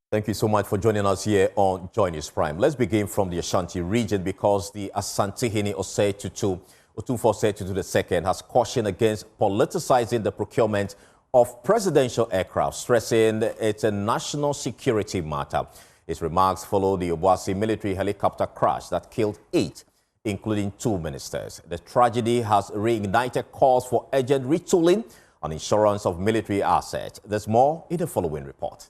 Thank you so much for joining us here on JoyNews Prime. Let's begin from the Ashanti region because the Asantehene Osei-Tutu II has cautioned against politicizing the procurement of presidential aircraft, stressing it's a national security matter. His remarks follow the Obuasi military helicopter crash that killed 8, including 2 ministers. The tragedy has reignited calls for urgent retooling and insurance of military assets. There's more in the following report.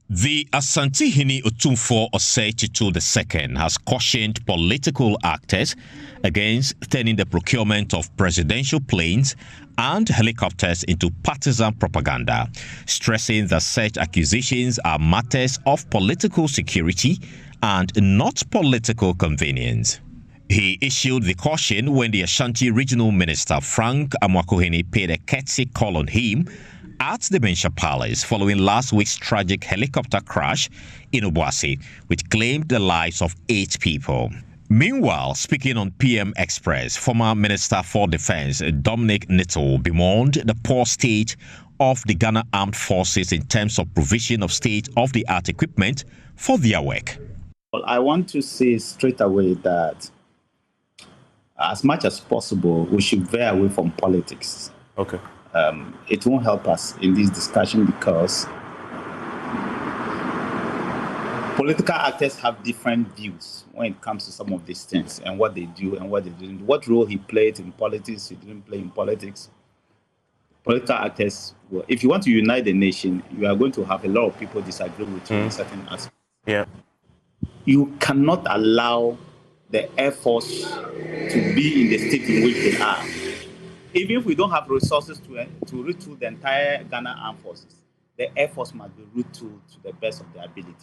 The Asantehene Otumfuo Osei-Tutu II has cautioned political actors against turning the procurement of presidential planes and helicopters into partisan propaganda, stressing that such accusations are matters of political security and not political convenience. He issued the caution when the Ashanti Regional Minister Frank Amwakohene paid a courtesy call on him at the Mensha Palace following last week's tragic helicopter crash in Obuasi, which claimed the lives of 8 people. Meanwhile, speaking on PM Express, former Minister for Defense Dominic Nittle bemoaned the poor state of the Ghana Armed Forces in terms of provision of state-of-the-art equipment for their work. Well, I want to say straight away that as much as possible, we should veer away from politics. Okay. It won't help us in this discussion because political actors have different views when it comes to some of these things and what they do and what they didn't. What role he played in politics, he didn't play in politics. Political actors, well, if you want to unite the nation, you are going to have a lot of people disagree with you in certain aspects. Yeah. You cannot allow the Air Force to be in the state in which they are. Even if we don't have resources to retool the entire Ghana Armed Forces, the Air Force must be retooled to the best of their ability.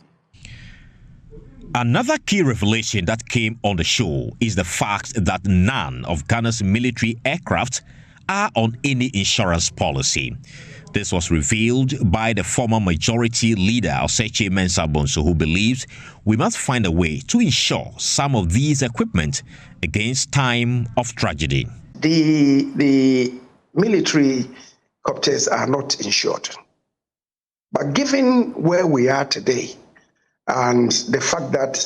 Another key revelation that came on the show is the fact that none of Ghana's military aircraft are on any insurance policy. This was revealed by the former majority leader, Osechi Mensah Bonsu, who believes we must find a way to insure some of these equipment against time of tragedy. The military copters are not insured. But given where we are today and the fact that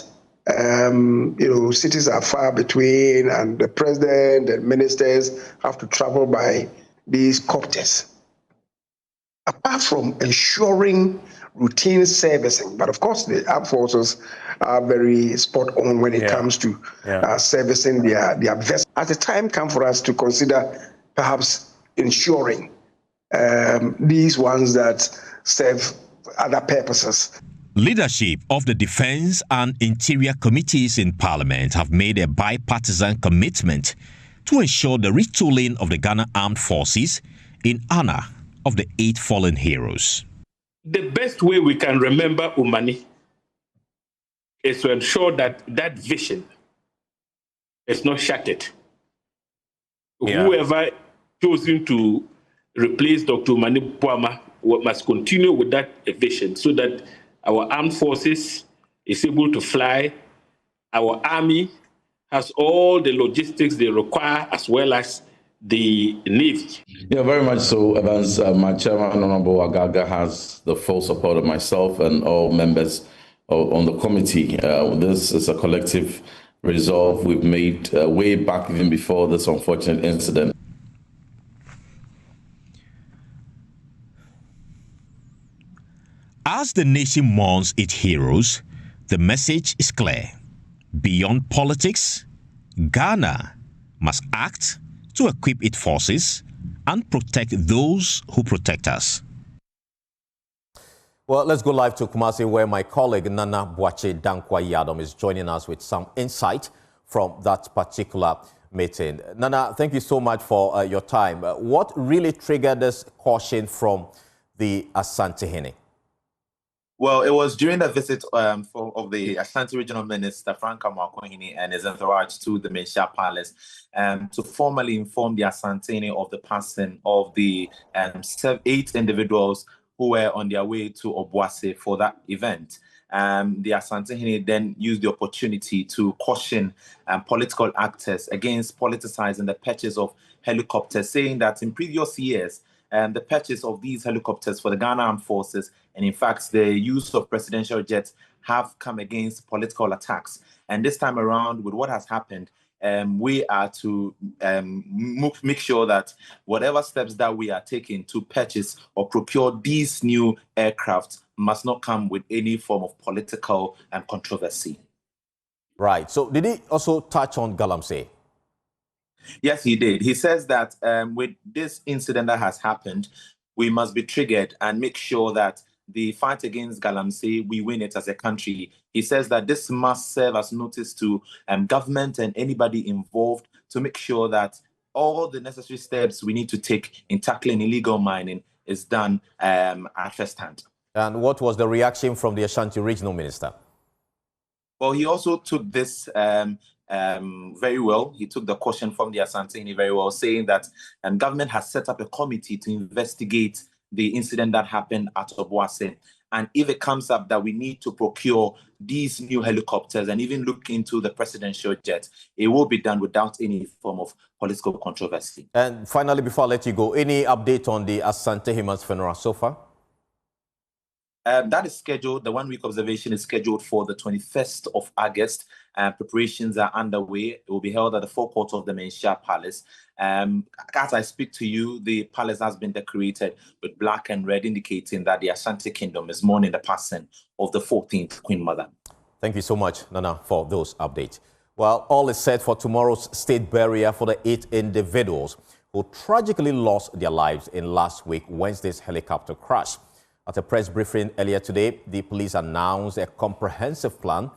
cities are far between and the president and ministers have to travel by these copters, apart from ensuring routine servicing, but of course the armed forces are very spot on when it comes to servicing their vessels. As the time comes for us to consider perhaps ensuring these ones that serve other purposes. Leadership of the Defense and Interior Committees in Parliament have made a bipartisan commitment to ensure the retooling of the Ghana Armed Forces in honor of the 8 fallen heroes. The best way we can remember Umani is to ensure that that vision is not shattered. Yeah. Whoever chosen to replace Dr. Umani Puama must continue with that vision so that our armed forces is able to fly, our army has all the logistics they require as well as the Navy. Yeah, very much so, Evans. My chairman, Honorable Agaga, has the full support of myself and all members on the committee. This is a collective resolve we've made way back even before this unfortunate incident. As the nation mourns its heroes, the message is clear. Beyond politics, Ghana must act to equip its forces and protect those who protect us. Well, let's go live to Kumasi, where my colleague Nana Boache Dankwa-Yadom is joining us with some insight from that particular meeting. Nana, thank you so much for your time. What really triggered this caution from the Asantehene? Well, it was during the visit of the Ashanti Regional Minister, Frank Amwakohene, and his entourage to the Mensha Palace to formally inform the Asantehene of the passing of the 8 individuals who were on their way to Obuasi for that event. The Asantehene then used the opportunity to caution political actors against politicizing the purchase of helicopters, saying that in previous years, the purchase of these helicopters for the Ghana Armed Forces And in fact, the use of presidential jets have come against political attacks. And this time around, with what has happened, we are to make sure that whatever steps that we are taking to purchase or procure these new aircraft must not come with any form of political controversy. Right. So did he also touch on Galamsey? Yes, he did. He says that with this incident that has happened, we must be triggered and make sure that the fight against Galamsey, we win it as a country. He says that this must serve as notice to government and anybody involved to make sure that all the necessary steps we need to take in tackling illegal mining is done at first hand. And what was the reaction from the Ashanti Regional Minister? Well, he also took this very well. He took the caution from the Asantehene very well, saying that government has set up a committee to investigate the incident that happened at Obuasi. And if it comes up that we need to procure these new helicopters and even look into the presidential jet, it will be done without any form of political controversy. And finally, before I let you go, any update on the Asantehene's funeral so far? That is scheduled. The 1 week observation is scheduled for the 21st of August. Preparations are underway. It will be held at the forecourt of the Menchia Palace. As I speak to you, the palace has been decorated with black and red, indicating that the Ashanti Kingdom is mourning the passing of the 14th Queen Mother. Thank you so much, Nana, for those updates. Well, all is set for tomorrow's state burial for the 8 individuals who tragically lost their lives in last week Wednesday's helicopter crash. At a press briefing earlier today, the police announced a comprehensive plan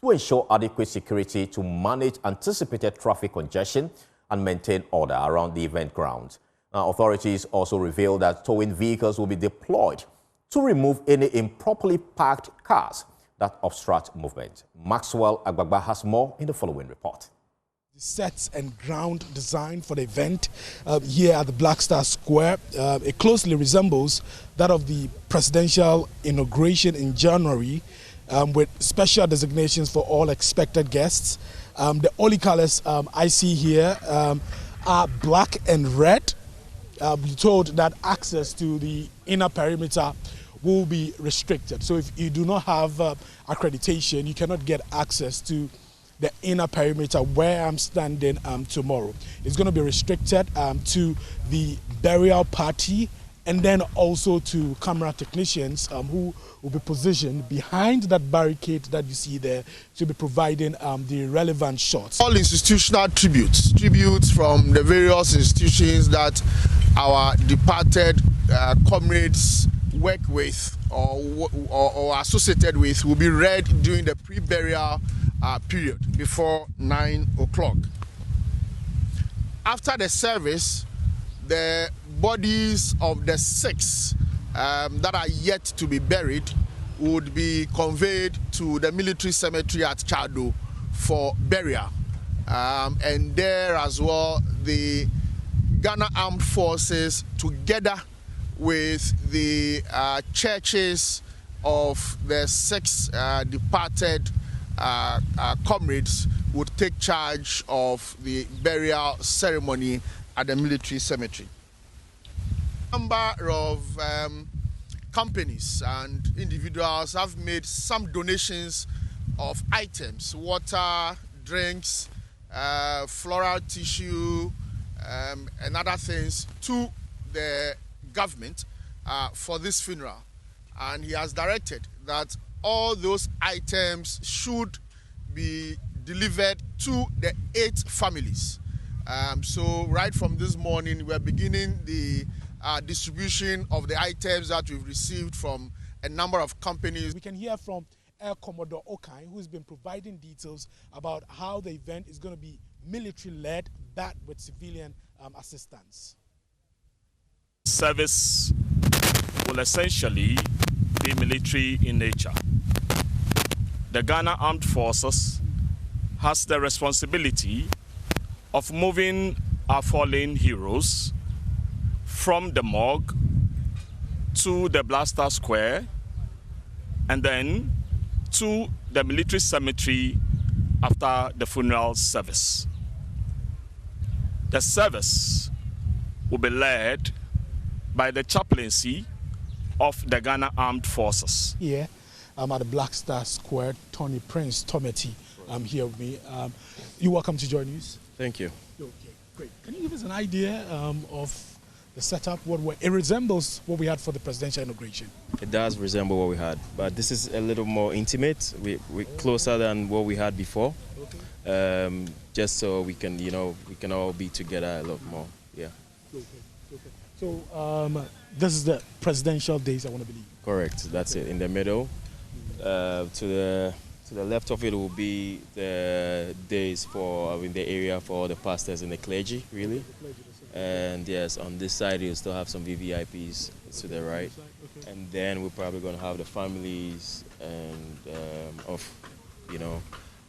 to ensure adequate security to manage anticipated traffic congestion and maintain order around the event grounds. Now, authorities also revealed that towing vehicles will be deployed to remove any improperly parked cars that obstruct movement. Maxwell Agbagba has more in the following report. The sets and ground design for the event here at the Black Star Square, it closely resembles that of the presidential inauguration in January, with special designations for all expected guests. The only colors I see here are black and red. We're told that access to the inner perimeter will be restricted. So if you do not have accreditation, you cannot get access to the inner perimeter where I'm standing tomorrow. It's going to be restricted to the burial party and then also to camera technicians who will be positioned behind that barricade that you see there to be providing the relevant shots. All institutional tributes from the various institutions that our departed comrades work with or associated with will be read during the pre-burial period before 9 o'clock. After the service, the bodies of the 6 that are yet to be buried would be conveyed to the military cemetery at Chado for burial. And there as well, the Ghana Armed Forces, together with the churches of the 6 departed comrades, would take charge of the burial ceremony at the military cemetery. A number of companies and individuals have made some donations of items, water, drinks, floral tissue, and other things to the government for this funeral. And he has directed that all those items should be delivered to the 8 families. So right from this morning, we're beginning the distribution of the items that we've received from a number of companies. We can hear from Air Commodore Okai, who's been providing details about how the event is going to be military-led, but with civilian assistance. Service will essentially be military in nature. The Ghana Armed Forces has the responsibility of moving our fallen heroes from the morgue to the Black Star Square and then to the military cemetery after the funeral service. The service will be led by the chaplaincy of the Ghana Armed Forces. Here, I'm at the Black Star Square. Tony Prince Tometi here with me. You're welcome to Joy News. Thank you. Okay, great. Can you give us an idea of the setup? It resembles what we had for the presidential inauguration. It does resemble what we had, but this is a little more intimate. We're closer than what we had before. Okay. Just so we can, we can all be together a lot more. Yeah. Okay. So this is the presidential days, I want to believe. Correct. That's it. In the middle, to the left of it will be the days for the area for all the pastors and the clergy, really. And yes, on this side you'll still have some VVIPs to the right. Okay. And then we're probably going to have the families and of,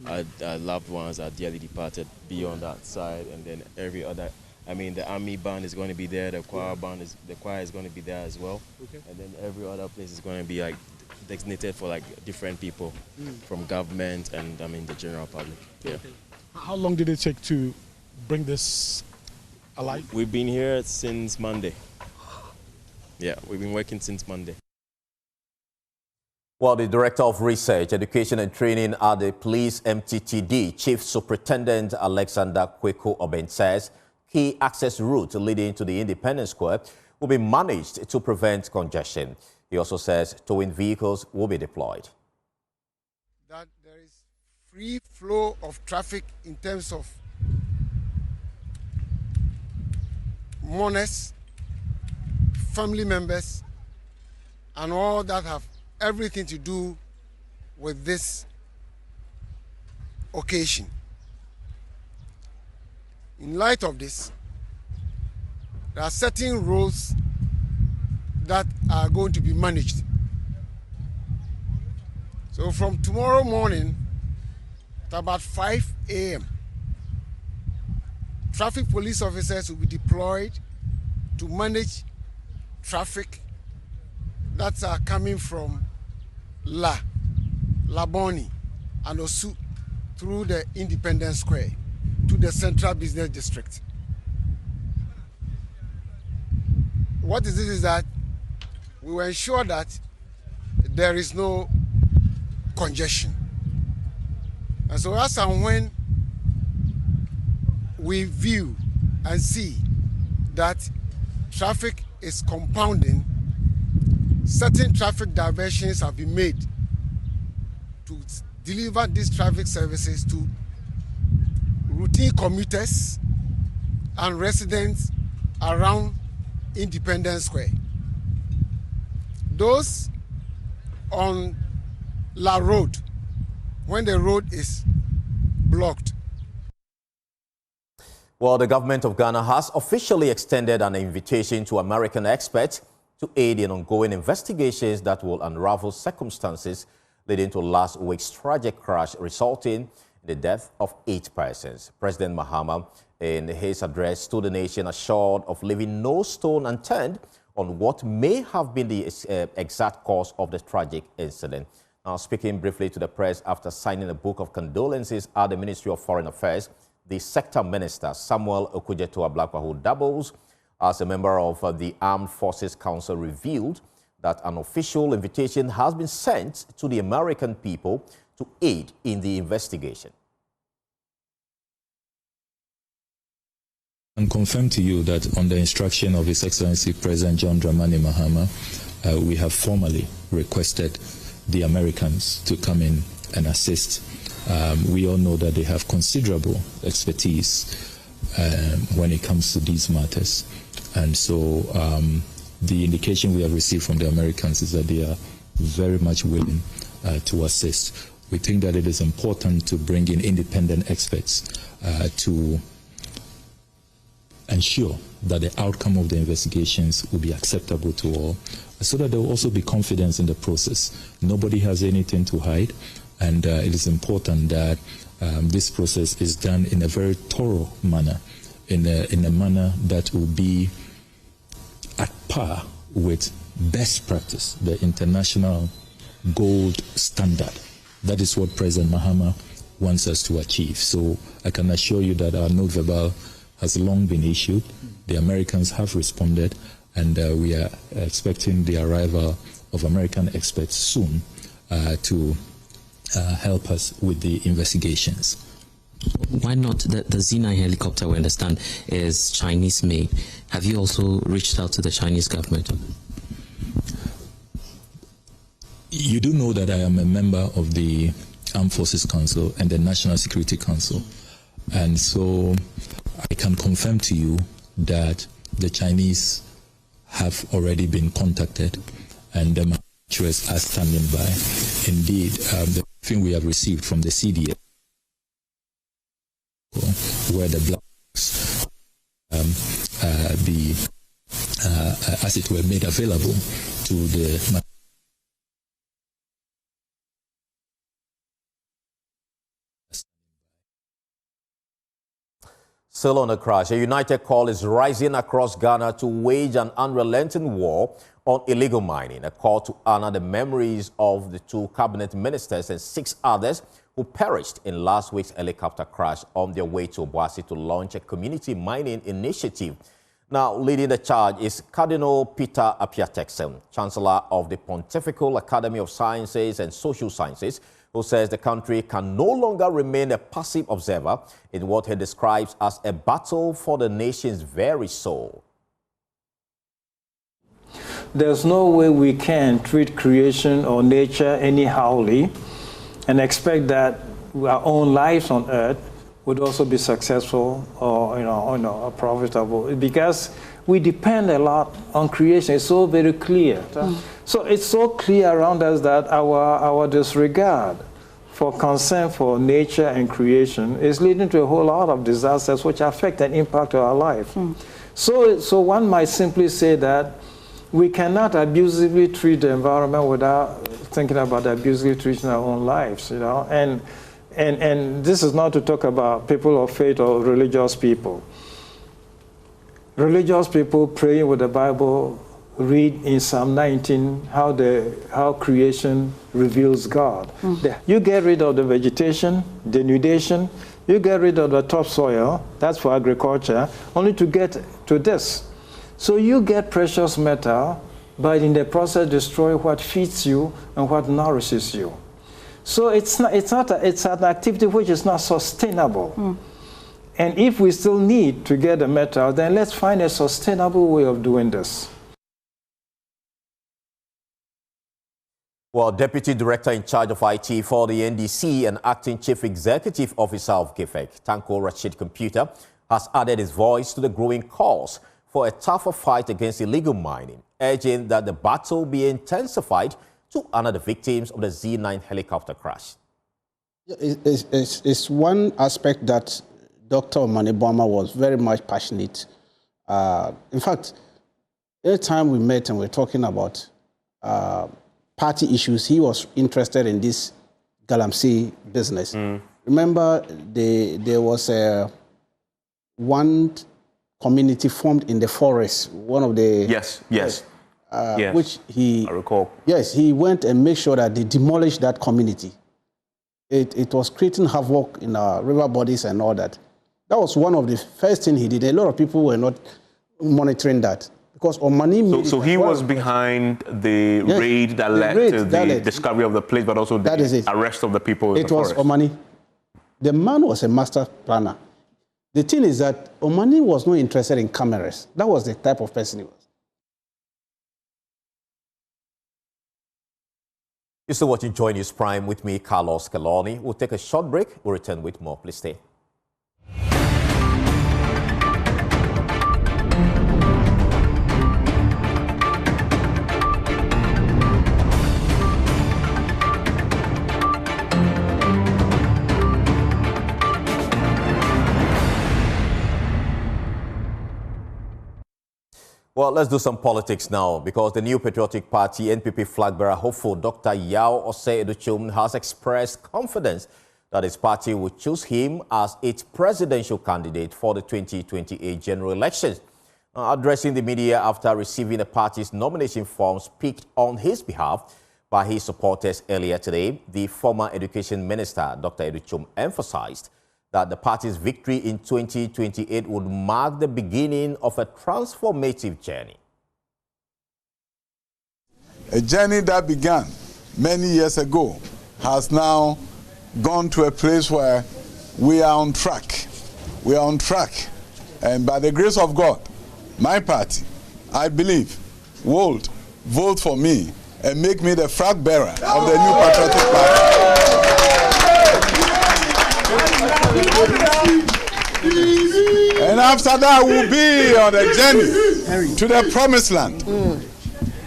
our loved ones, our dearly departed, be on that side. And then every other, the army band is going to be there, the choir choir is going to be there as well. Okay. And then every other place is going to be designated for different people from government and the general public. Yeah. Okay. How long did it take to bring this alive? We've been here since Monday. Yeah, we've been working since Monday. Well, the Director of Research, Education and Training at the Police MTTD, Chief Superintendent Alexander Kweku Oben, says key access routes leading to the Independence Square will be managed to prevent congestion. He also says towing vehicles will be deployed. That there is free flow of traffic in terms of mourners, family members, and all that have everything to do with this occasion. In light of this, there are certain roads that are going to be managed. So from tomorrow morning at about 5 a.m., traffic police officers will be deployed to manage traffic that are coming from Laboni and Osu through the Independence Square to the Central Business District. What is it is that we will ensure that there is no congestion. And so as and when we view and see that traffic is compounding, certain traffic diversions have been made to deliver these traffic services to routine commuters and residents around Independence Square. Those on La Road, when the road is blocked. Well, the government of Ghana has officially extended an invitation to American experts to aid in ongoing investigations that will unravel circumstances leading to last week's tragic crash resulting in the death of 8 persons. President Mahama, in his address to the nation, assured of leaving no stone unturned on what may have been the exact cause of the tragic incident. Now, speaking briefly to the press after signing a book of condolences at the Ministry of Foreign Affairs, the sector minister, Samuel Okudzeto-Ablakwa, who doubles as a member of the Armed Forces Council, revealed that an official invitation has been sent to the American people to aid in the investigation. And confirm to you that on the instruction of His Excellency President John Dramani Mahama, we have formally requested the Americans to come in and assist. We all know that they have considerable expertise when it comes to these matters. And so the indication we have received from the Americans is that they are very much willing to assist. We think that it is important to bring in independent experts to ensure that the outcome of the investigations will be acceptable to all, so that there will also be confidence in the process. Nobody has anything to hide, and it is important that this process is done in a very thorough manner, in a manner that will be at par with best practice, the international gold standard. That is what President Mahama wants us to achieve. So I can assure you that our note verbal has long been issued. The Americans have responded, and we are expecting the arrival of American experts soon to help us with the investigations. Why not? The Z-9 helicopter, we understand, is Chinese-made. Have you also reached out to the Chinese government? You do know that I am a member of the Armed Forces Council and the National Security Council. And so I can confirm to you that the Chinese have already been contacted and the manufacturers are standing by. Indeed, the thing we have received from the CDF, where the black box as it were made available to the Still on the crash, a united call is rising across Ghana to wage an unrelenting war on illegal mining. A call to honor the memories of the 2 cabinet ministers and 6 others who perished in last week's helicopter crash on their way to Obuasi to launch a community mining initiative. Now, leading the charge is Cardinal Peter Apiateksen, Chancellor of the Pontifical Academy of Sciences and Social Sciences, who says the country can no longer remain a passive observer in what he describes as a battle for the nation's very soul. There's no way we can treat creation or nature anyhowly and expect that our own lives on earth would also be successful or profitable, because we depend a lot on creation. It's so very clear. So it's so clear around us that our disregard for concern for nature and creation is leading to a whole lot of disasters which affect and impact our life. So one might simply say that we cannot abusively treat the environment without thinking about abusively treating our own lives, And this is not to talk about people of faith or religious people. Religious people praying with the Bible read in Psalm 19 how creation reveals God. You get rid of the vegetation, denudation, you get rid of the topsoil, that's for agriculture, only to get to this. So you get precious metal, but in the process destroy what feeds you and what nourishes you. So it's an activity which is not sustainable. And if we still need to get the metal, then let's find a sustainable way of doing this. Well, Deputy Director in charge of IT for the NDC and Acting Chief Executive Officer of GIFEC, Tanko Rashid Computer, has added his voice to the growing calls for a tougher fight against illegal mining, urging that the battle be intensified to honor the victims of the Z-9 helicopter crash. It's one aspect that Dr. Omane Boamah was very much passionate. In fact, every time we met and we're talking about party issues, he was interested in this Galamsey business. Remember, there was one community formed in the forest, one of the... Yes. Which he... I recall. Yes, he went and made sure that they demolished that community. It was creating havoc in our river bodies and all that. That was one of the first things he did. A lot of people were not monitoring that. Because Omani... So he was behind the raid that led to the discovery of the place, but also the arrest of the people in the forest. It was Omani. The man was a master planner. The thing is that Omani was not interested in cameras. That was the type of person he was. You're still watching JoyNews Prime with me, Carlos Kaloni. We'll take a short break. We'll return with more. Please stay. Well, let's do some politics now, because the new Patriotic Party NPP flag bearer hopeful Dr. Yao Osei Edochum has expressed confidence that his party will choose him as its presidential candidate for the 2028 general elections. Addressing the media after receiving the party's nomination forms picked on his behalf by his supporters earlier today, the former Education Minister, Dr. Edochum, emphasized that the party's victory in 2028 would mark the beginning of a transformative journey. A journey that began many years ago has now gone to a place where we are on track. We are on track. And by the grace of God, my party, I believe, will vote for me and make me the flag bearer of the New Patriotic Party. And after that, we'll be on a journey to the promised land.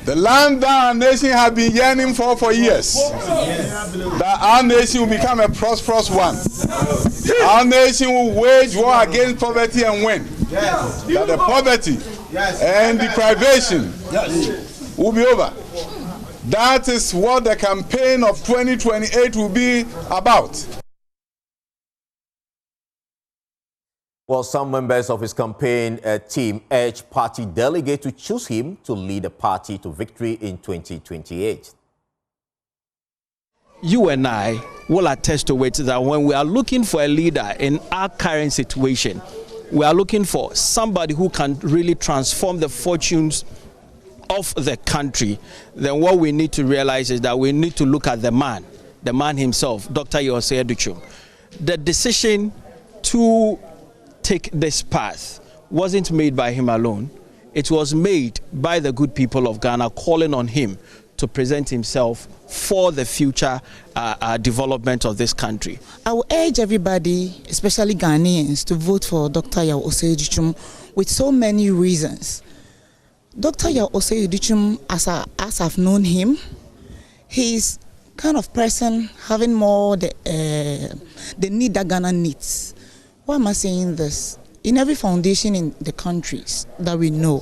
The land that our nation has been yearning for years. That our nation will become a prosperous one. Our nation will wage war against poverty and win. That the poverty and deprivation will be over. That is what the campaign of 2028 will be about. Well, some members of his campaign team urged party delegates to choose him to lead the party to victory in 2028. You and I will attest to it that when we are looking for a leader in our current situation, we are looking for somebody who can really transform the fortunes of the country. Then what we need to realize is that we need to look at the man himself, Dr. Osei Aduchum. The decision to take this path wasn't made by him alone. It was made by the good people of Ghana calling on him to present himself for the future development of this country. I will urge everybody, especially Ghanaians, to vote for Dr. Osei Aduchum with so many reasons. Dr. Osei Aduchum, as I've known him, he's kind of person having more the need that Ghana needs. Why am I saying this? In every foundation in the countries that we know,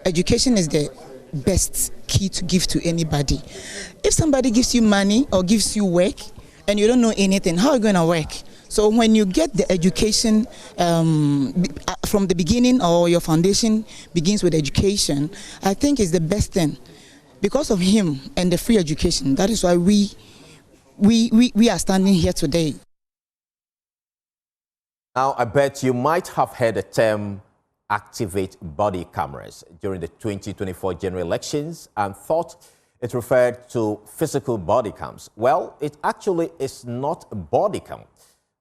education is the best key to give to anybody. If somebody gives you money or gives you work and you don't know anything, how are you going to work? So when you get the education from the beginning, or your foundation begins with education, I think it's the best thing. Because of him and the free education, that is why we are standing here today. Now, I bet you might have heard the term activate body cameras during the 2024 general elections and thought it referred to physical body cams. Well, it actually is not a body cam.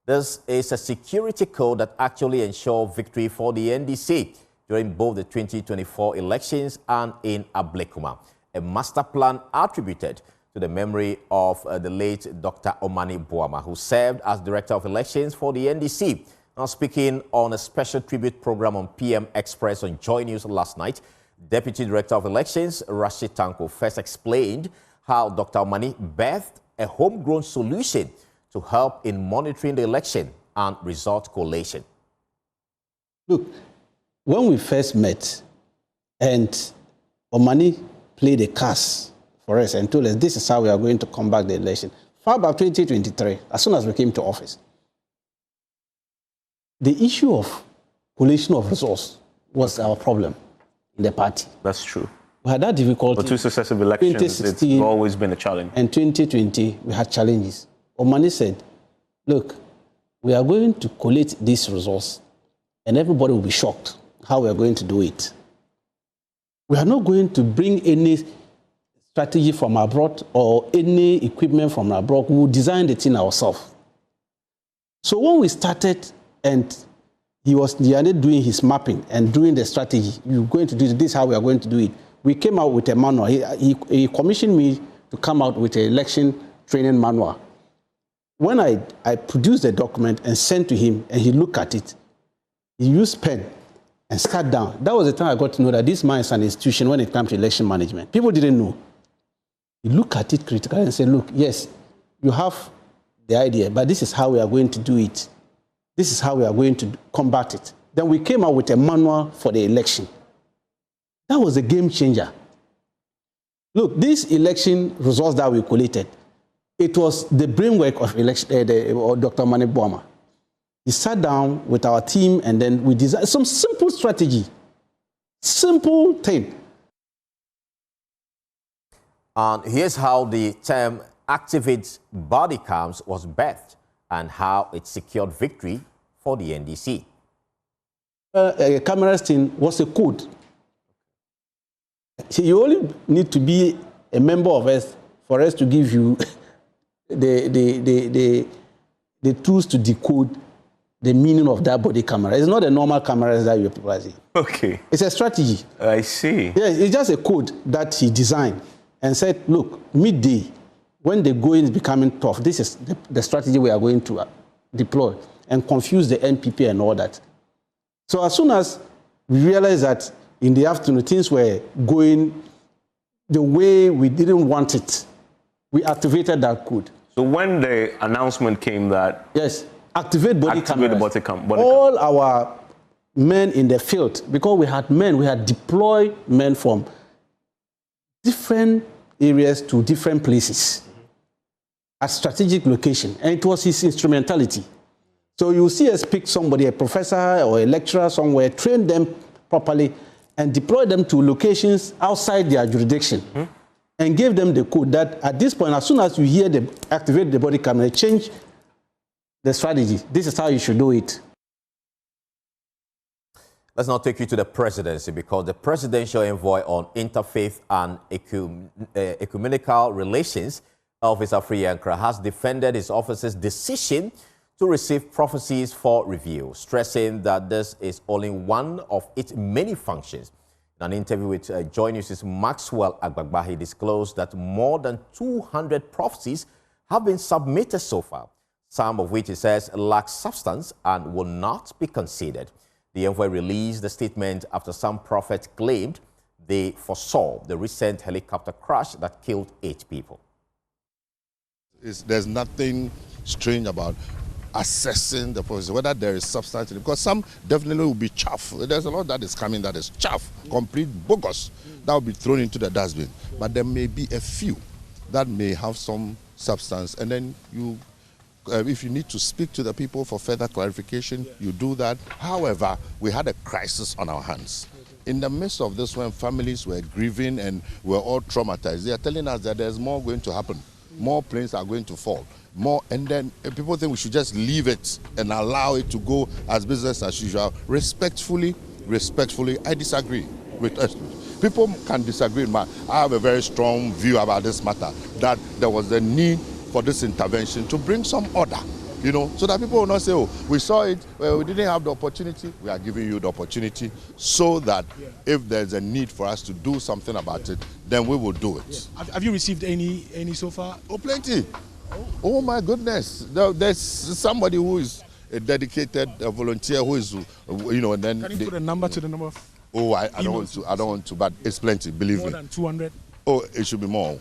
This is a security code that actually ensures victory for the NDC during both the 2024 elections and in Ablekuma, a master plan attributed to the memory of the late Dr. Omani Boama, who served as Director of Elections for the NDC. Now, speaking on a special tribute program on PM Express on Joy News last night, Deputy Director of Elections, Rashid Tanko, first explained how Dr. Omani birthed a homegrown solution to help in monitoring the election and result collation. Look, when we first met and Omani played a cast for us and told us this is how we are going to combat the election, far back 2023, as soon as we came to office, the issue of collation of resource was our problem in the party. That's true. We had that difficulty. For two successive elections, it's always been a challenge. And 2020, we had challenges. Omani said, look, we are going to collate this resource and everybody will be shocked how we are going to do it. We are not going to bring any strategy from abroad or any equipment from abroad. We will design the thing ourselves. So when we started and he was doing his mapping and doing the strategy, you're going to do this is how we are going to do it. We came out with a manual. He commissioned me to come out with an election training manual. When I produced the document and sent to him and he looked at it, he used pen and sat down. That was the time I got to know that this man is an institution when it comes to election management. People didn't know. He looked at it critically and said, look, yes, you have the idea, but this is how we are going to do it. This is how we are going to combat it. Then we came out with a manual for the election. That was a game changer. Look, this election results that we collated, it was the brainwork of Dr. Omani Boama. He sat down with our team and then we designed some simple strategy. Simple thing. And here's how the term activate body cams was birthed and how it secured victory for the NDC. Cameras thing was a code. So you only need to be a member of us for us to give you the tools to decode the meaning of that body camera. It's not a normal camera that you people are seeing. Okay. It's a strategy. I see. Yeah, it's just a code that he designed and said, look, midday, when the going is becoming tough, this is the strategy we are going to deploy and confuse the NPP and all that. So as soon as we realized that in the afternoon things were going the way we didn't want it, we activated that code. So when the announcement came that... Yes, activate body cameras. Body all our men in the field, because we had deployed men from different areas to different places at strategic location, and it was his instrumentality. So you see us pick somebody, a professor or a lecturer somewhere, train them properly, and deploy them to locations outside their jurisdiction, and give them the code that at this point, as soon as you hear them activate the body camera, change the strategy. This is how you should do it. Let's now take you to the presidency, because the presidential envoy on interfaith and ecumenical relations, Officer Friyankra, has defended his office's decision to receive prophecies for review, stressing that this is only one of its many functions. In an interview with JoyNews' Maxwell Agbagba, he disclosed that more than 200 prophecies have been submitted so far, some of which he says lack substance and will not be considered. The envoy released the statement after some prophets claimed they foresaw the recent helicopter crash that killed 8 people. There's nothing strange about assessing the prophecy, whether there is substance in it, because some definitely will be chaff. There's a lot that is coming that is chaff, complete bogus, that will be thrown into the dustbin. But there may be a few that may have some substance, and then you, if you need to speak to the people for further clarification, you do that. However, we had a crisis on our hands. In the midst of this, when families were grieving and were all traumatized, they are telling us that there's more going to happen. More planes are going to fall. More, and then people think we should just leave it and allow it to go as business as usual. Respectfully, I disagree with us. People can disagree. I have a very strong view about this matter, that there was a need for this intervention to bring some order, you know, so that people will not say, oh, we saw it, well, we didn't have the opportunity. We are giving you the opportunity so that if there's a need for us to do something about it, then we will do it. Yeah. Have you received any so far? Oh, plenty. Oh my goodness! There's somebody who is a dedicated volunteer who is, you know, and then. Can you put a number to the number of? Oh, I don't want to. I don't want to. But it's plenty. Believe me. More than 200. Oh, it should be more.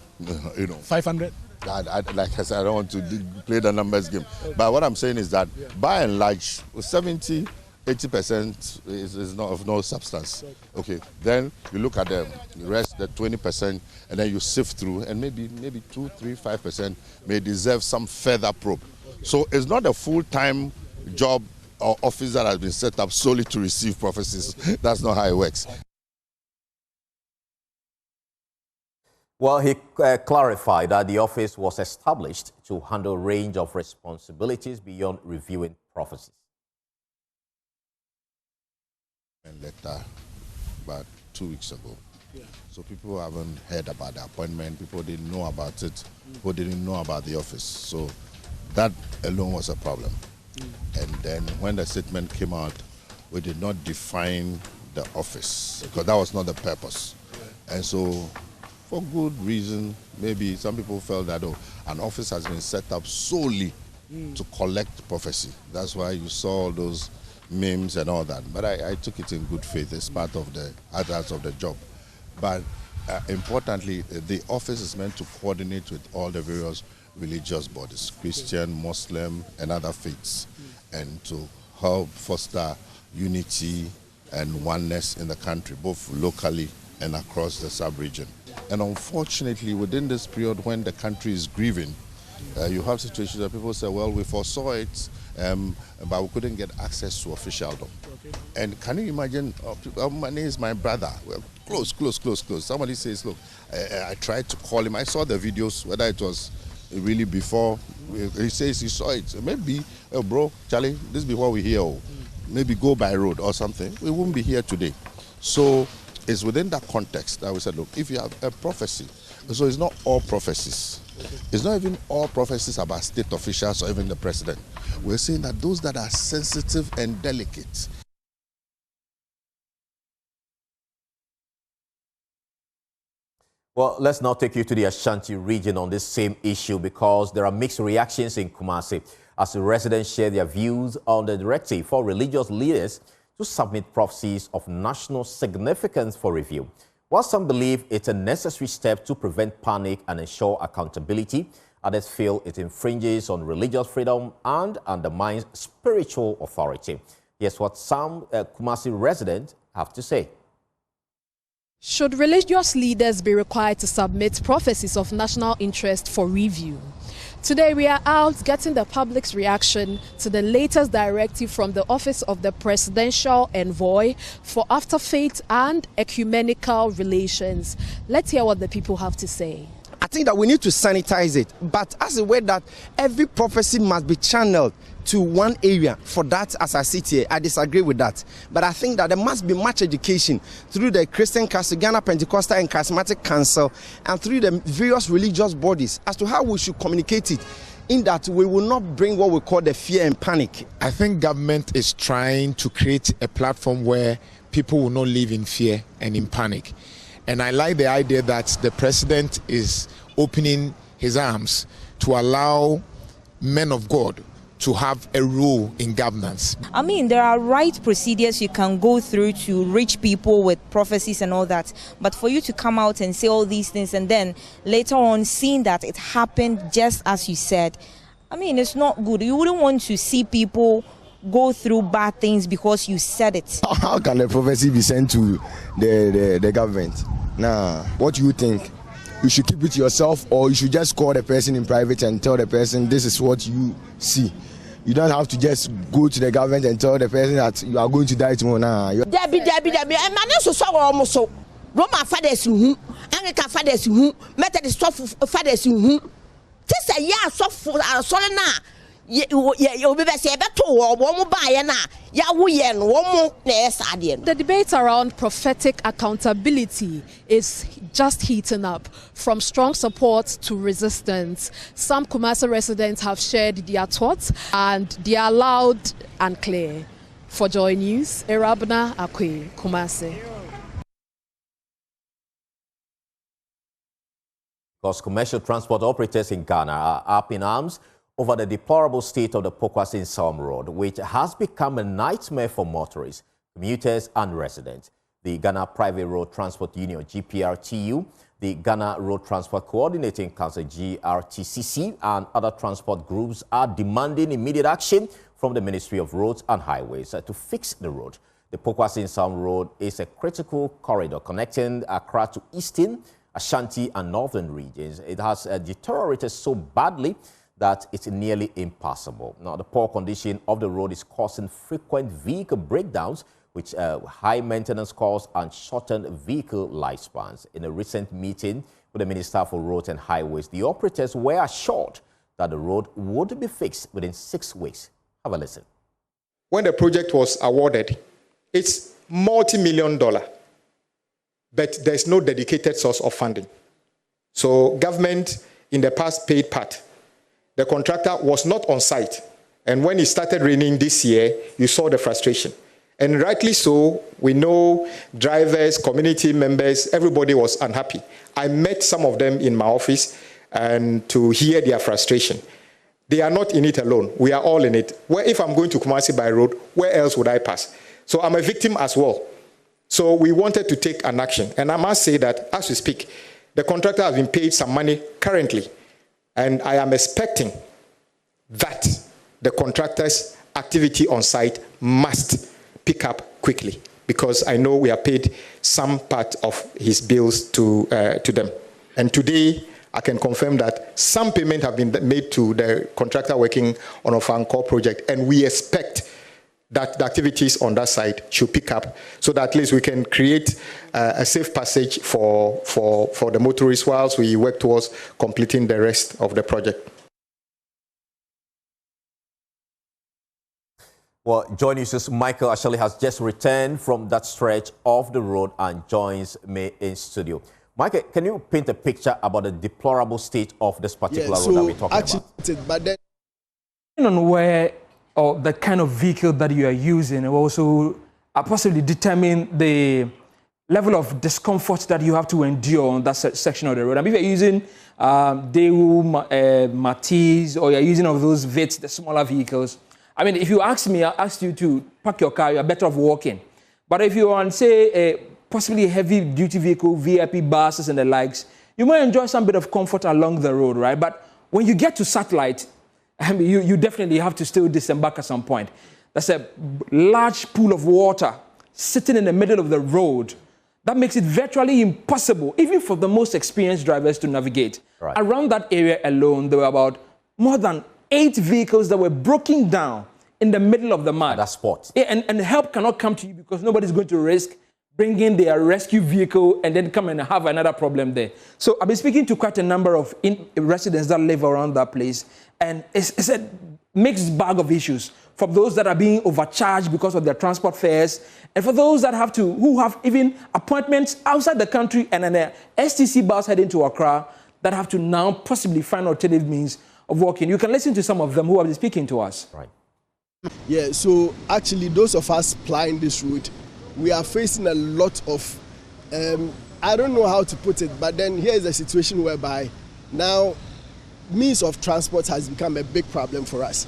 You know. 500. Like I said, I don't want to play the numbers game. Okay. But what I'm saying is that, by and large, 70, 80% is not of no substance. Okay. Then you look at the rest, the 20%, and then you sift through, and maybe 2, 3, 5% may deserve some further probe. So it's not a full-time job or office that has been set up solely to receive prophecies. That's not how it works. Well, he clarified that the office was established to handle a range of responsibilities beyond reviewing prophecies. Letter about 2 weeks ago. Yeah. So people haven't heard about the appointment, people didn't know about it, people didn't know about the office. So that alone was a problem. And then when the statement came out, we did not define the office, because that was not the purpose. And so, for good reason, maybe some people felt that, oh, an office has been set up solely to collect prophecy. That's why you saw all those memes and all that. But I took it in good faith. It's part of the adults of the job. But importantly, the office is meant to coordinate with all the various religious bodies, Christian, Muslim, and other faiths, and to help foster unity and oneness in the country, both locally and across the sub-region. And unfortunately, within this period when the country is grieving, you have situations where people say, well, we foresaw it, but we couldn't get access to officialdom. Okay. And can you imagine, my name is my brother, well, close. Somebody says, look, I tried to call him, I saw the videos, whether it was really before, he says he saw it. Maybe, oh, bro, Charlie, this is before we hear, maybe go by road or something, we wouldn't be here today. So it's within that context that we said, look, if you have a prophecy So it's not all prophecies. It's not even all prophecies about state officials or even the president. We're saying that those that are sensitive and delicate. Well, let's now take you to the Ashanti region on this same issue because there are mixed reactions in Kumasi as the residents share their views on the directive for religious leaders to submit prophecies of national significance for review. While some believe it's a necessary step to prevent panic and ensure accountability, others feel it infringes on religious freedom and undermines spiritual authority. Here's what some Kumasi residents have to say. Should religious leaders be required to submit prophecies of national interest for review? Today we are out getting the public's reaction to the latest directive from the Office of the Presidential Envoy for Afterfaith and Ecumenical Relations. Let's hear what the people have to say. I think that we need to sanitize it, but as a way that every prophecy must be channeled to one area. For that, as I sit here, I disagree with that. But I think that there must be much education through the Christian Council, Ghana Pentecostal and Charismatic Council, and through the various religious bodies as to how we should communicate it, in that we will not bring what we call the fear and panic. I think government is trying to create a platform where people will not live in fear and in panic. And I like the idea that the president is opening his arms to allow men of God to have a role in governance. I mean, there are right procedures you can go through to reach people with prophecies and all that. But for you to come out and say all these things and then later on seeing that it happened just as you said, I mean, it's not good. You wouldn't want to see people go through bad things because you said it. How can a prophecy be sent to the government? Nah, what do you think? You should keep it to yourself, or you should just call the person in private and tell the person this is what you see. You don't have to just go to the government and tell the person that you are going to die tomorrow. Nah. Debbie. And man, so almost so. Roman fathers who, Anglican fathers who, Methodist fathers who. This a year so for our son now. You'll be better to one buy na Yahuyen, one more. The debate around prophetic accountability is just heating up, from strong support to resistance. Some Kumasi residents have shared their thoughts, and they are loud and clear. For Joy News, Erabna Akwe, Kumasi. Because commercial transport operators in Ghana are up in arms over the deplorable state of the Pokwasi-Nsawam Road, which has become a nightmare for motorists, commuters and residents. The Ghana Private Road Transport Union, GPRTU, the Ghana Road Transport Coordinating Council, GRTCC, and other transport groups are demanding immediate action from the Ministry of Roads and Highways to fix the road. The Pokwasi-Nsawam Road is a critical corridor connecting Accra to eastern, Ashanti and northern regions. It has deteriorated so badly that it's nearly impassable. Now, the poor condition of the road is causing frequent vehicle breakdowns, which high maintenance costs and shortened vehicle lifespans. In a recent meeting with the Minister for Roads and Highways, the operators were assured that the road would be fixed within 6 weeks. Have a listen. When the project was awarded, it's multi-million-dollar, but there's no dedicated source of funding. So government in the past paid part. The contractor was not on site. And when it started raining this year, you saw the frustration. And rightly so, we know drivers, community members, everybody was unhappy. I met some of them in my office and to hear their frustration. They are not in it alone. We are all in it. If I'm going to Kumasi by road, where else would I pass? So I'm a victim as well. So we wanted to take an action. And I must say that as we speak, the contractor has been paid some money currently. And I am expecting that the contractor's activity on site must pick up quickly, because I know we have paid some part of his bills to them. And today, I can confirm that some payment have been made to the contractor working on a Fancore project, and we expect that the activities on that side should pick up so that at least we can create a safe passage for the motorists whilst we work towards completing the rest of the project. Well, Joy News' Michael actually has just returned from that stretch of the road and joins me in studio. Mike, can you paint a picture about the deplorable state of this particular road that we're talking about? But then, on where or the kind of vehicle that you are using will also possibly determine the level of discomfort that you have to endure on that section of the road. I mean, if you're using Daewoo, Matiz, or you're using of those Vits, the smaller vehicles, I mean, if you ask me, I asked you to park your car, you're better off walking. But if you're on, say, possibly a heavy-duty vehicle, VIP buses and the likes, you might enjoy some bit of comfort along the road, right? But when you get to satellite, I mean, you definitely have to still disembark at some point. That's a large pool of water sitting in the middle of the road. That makes it virtually impossible, even for the most experienced drivers, to navigate. Right. Around that area alone, there were about more than 8 vehicles that were broken down in the middle of the mud. That spot. Yeah, and help cannot come to you because nobody's going to risk bringing their rescue vehicle and then come and have another problem there. So I've been speaking to quite a number of residents that live around that place, and it's a mixed bag of issues. For those that are being overcharged because of their transport fares, and for those that who have even appointments outside the country and an STC bus heading to Accra that have to now possibly find alternative means of walking. You can listen to some of them who have been speaking to us. Right. Yeah, so actually those of us plying this route, we are facing a lot of, I don't know how to put it, but then here is a situation whereby now means of transport has become a big problem for us.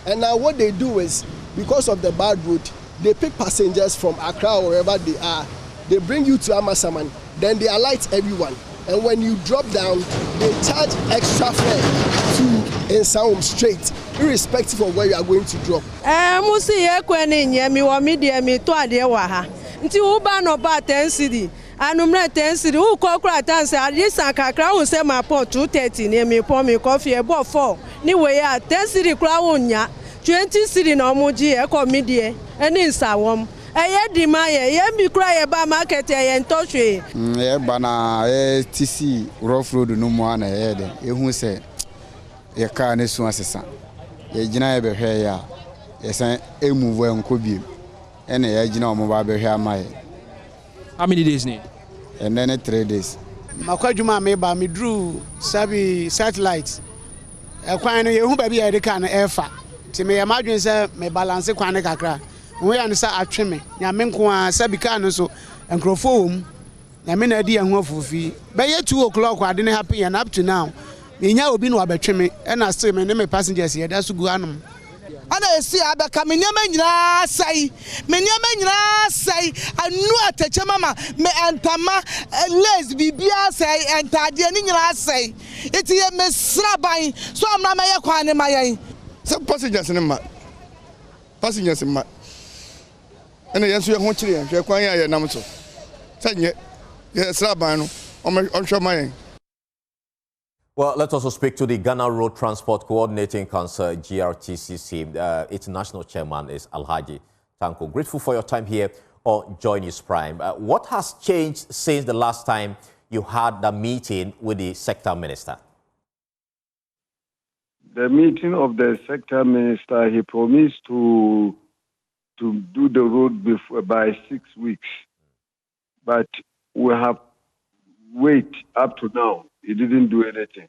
And now what they do is, because of the bad route, they pick passengers from Accra or wherever they are, they bring you to Amasaman, then they alight everyone. And when you drop down, they charge extra fare to Ensaum straight, irrespective of where you are going to drop. Anumre 10 cedi u kokura tanse adisa kakra un se ma po 230 ni mi po mi coffee e bo 4 ni we ya 10 cedi kura unya 20 cedi na omuji e ko midie eni nsawom eye di ma ye mi kura ye ba market ye ntotwe ye bana TC rough road no mo ana ye de ehun se ye ka ne su asesa ye gina ye be hwe ya ye san emuvo enko bi ene ye gina o mo ba be hwe amaye. How many days need? And then 3 days. Makwajuma meba me drew sabi satellites. Kwan no ye hu ba bi e ka na efa. Ti me yamadwen se me balance kwan ne kakra. We yan sa atwe me. Nya me nko a sabi ka no so enkrofo wom. Na me na di ehun afufi. Be ye 2 o'clock ade ne happen and up to now. Me nya obi no abetwe me e na still me ne me passengers ye da so gu anum. Ana esi abeka me nyama nyina sai anu atache mama me antama les bibia sai entade ni nyina sai eti ye mesraban so amna me ye kwan ne mayen se passengers ma ene yenso ye ho kire hwe kwan ya ye nam so sanye ye sraban no o hwe mayen. Well, let's also speak to the Ghana Road Transport Coordinating Council, GRTCC. Its national chairman is Alhaji Tanko. Grateful for your time here on JoyNews Prime. What has changed since the last time you had the meeting with the sector minister? The meeting of the sector minister, he promised to do the road by 6 weeks. But we have waited up to now. He didn't do anything.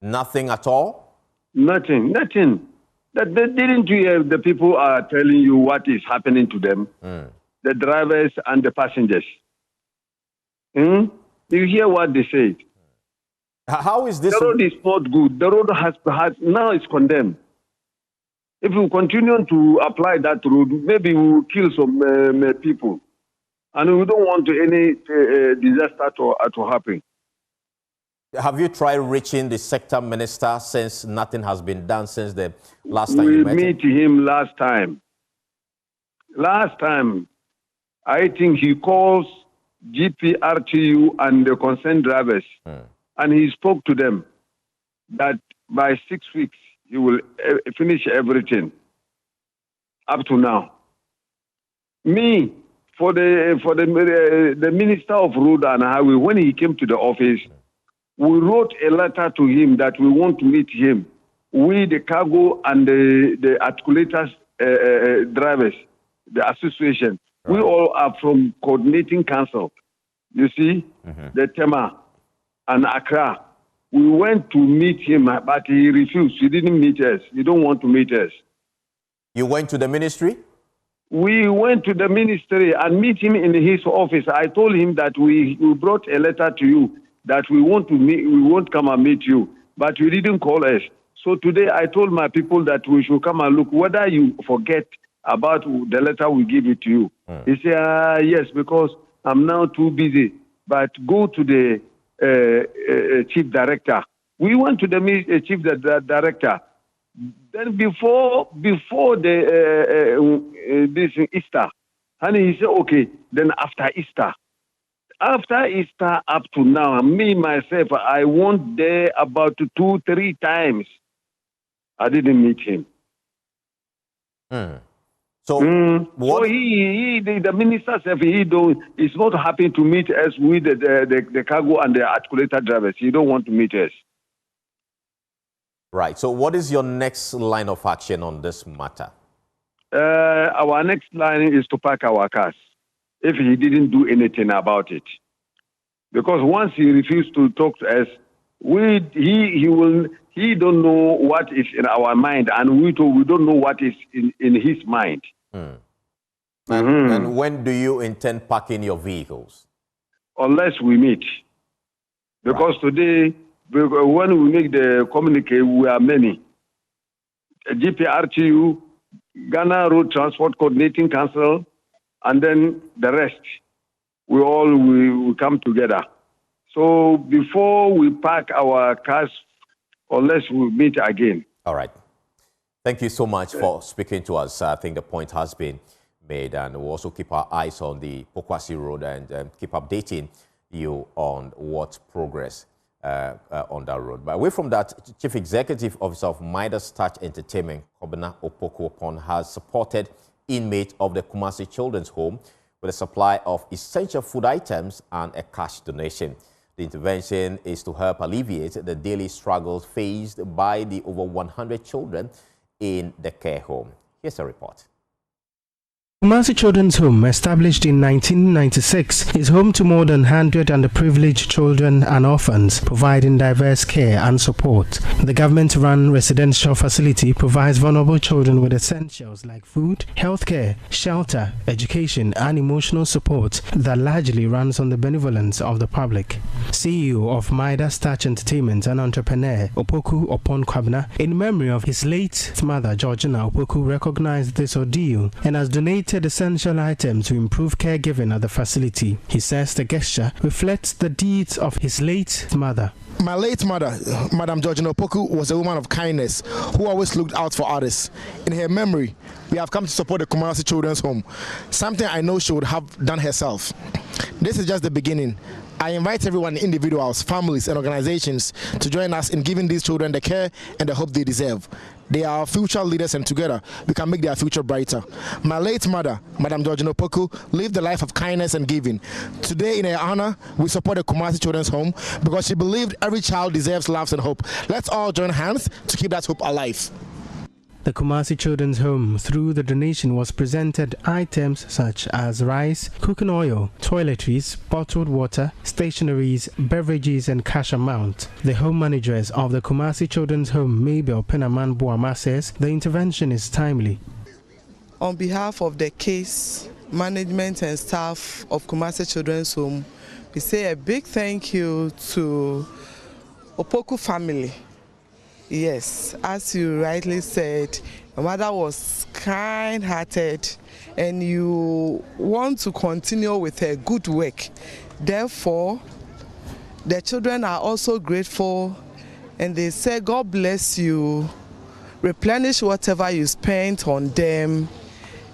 Nothing at all? Nothing. That didn't hear the people are telling you what is happening to them, the drivers and the passengers. You hear what they said. How is this? The road is not good. The road has now is condemned. If we continue to apply that road, maybe we will kill some people. And we don't want any disaster to happen. Have you tried reaching the sector minister since nothing has been done since the last time you met him? We met him last time. Last time, I think he calls GPRTU and the concerned drivers, and he spoke to them that by 6 weeks he will finish everything. Up to now, me for the Minister of Road and Highway, when he came to the office, we wrote a letter to him that we want to meet him. We, the cargo and the articulators drivers, the association, we all are from coordinating council. you see, the Tema and Accra. We went to meet him, but he refused. He didn't meet us. He don't want to meet us. You went to the ministry? We went to the ministry and meet him in his office. I told him that we brought a letter to you that we want to meet, we won't come and meet you, but you didn't call us. So today I told my people that we should come and look whether you forget about the letter we give it to you. He said, yes, because I'm now too busy, but go to the chief director. We went to the chief director. Then before this Easter, and he said, okay, then after Easter up to now, me myself, I went there about 2-3 times. I didn't meet him. So what? So the minister said he's not happy to meet us with the cargo and the articulator drivers. He don't want to meet us. Right. So what is your next line of action on this matter? Our next line is to pack our cars if he didn't do anything about it. Because once he refused to talk to us, he don't know what is in our mind, and we don't know what is in his mind. And when do you intend parking your vehicles? Unless we meet. Because today, when we make the communique, we are many. GPRTU, Ghana Road Transport Coordinating Council, and then the rest. We come together. So before we park our cars, unless we meet again. All right. Thank you so much for speaking to us. I think the point has been made, and we'll also keep our eyes on the Pokwasi Road and keep updating you on what progress on that road. But away from that, Chief Executive Officer of Midas Touch Entertainment, Kobina Opoku-Opon, has supported inmates of the Kumasi Children's Home with a supply of essential food items and a cash donation. The intervention is to help alleviate the daily struggles faced by the over 100 children in the care home. Here's a report. Kumasi Children's Home, established in 1996, is home to more than 100 underprivileged children and orphans, providing diverse care and support. The government-run residential facility provides vulnerable children with essentials like food, healthcare, shelter, education, and emotional support that largely runs on the benevolence of the public. CEO of Midas Touch Entertainment and entrepreneur Opoku-Opon Kwabena, in memory of his late mother Georgina Opoku, recognized this ordeal and has donated essential items to improve caregiving at the facility. He says the gesture reflects the deeds of his late mother. My late mother, Madam Georgina Opoku, was a woman of kindness who always looked out for others. In her memory, we have come to support the Kumasi Children's Home, something I know she would have done herself. This is just the beginning. I invite everyone, individuals, families, and organizations to join us in giving these children the care and the hope they deserve. They are our future leaders, and together we can make their future brighter. My late mother, Madam Georgina Opoku, lived a life of kindness and giving. Today, in her honor, we support the Kumasi Children's Home because she believed every child deserves love and hope. Let's all join hands to keep that hope alive. The Kumasi Children's Home, through the donation, was presented items such as rice, cooking oil, toiletries, bottled water, stationeries, beverages, and cash amount. The home managers of the Kumasi Children's Home, Mabel Penaman Boama, says the intervention is timely. On behalf of the case management and staff of Kumasi Children's Home, we say a big thank you to Opoku family. Yes, as you rightly said, my mother was kind-hearted and you want to continue with her good work. Therefore, the children are also grateful and they say, God bless you, replenish whatever you spent on them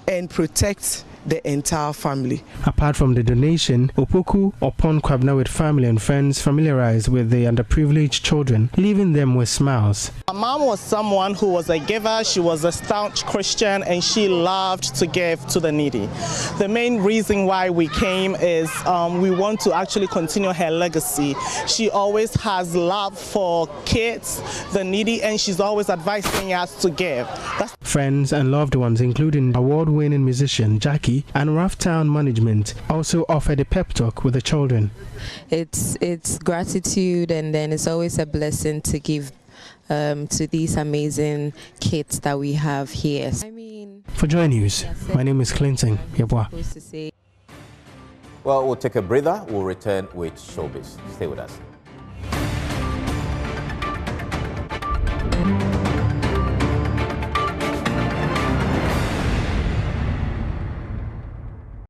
and protect the entire family. Apart from the donation, Opoku-Opon Kwabena with family and friends familiarized with the underprivileged children, leaving them with smiles. My mom was someone who was a giver, she was a staunch Christian, and she loved to give to the needy. The main reason why we came is we want to actually continue her legacy. She always has love for kids, the needy, and she's always advising us to give. Friends and loved ones, including award-winning musician Jackie Committee and Rough Town Management also offered a pep talk with the children. It's gratitude, and then it's always a blessing to give to these amazing kids that we have here. For Joy News, my name is Clinton Yeboah. Well, we'll take a breather. We'll return with Showbiz. Stay with us.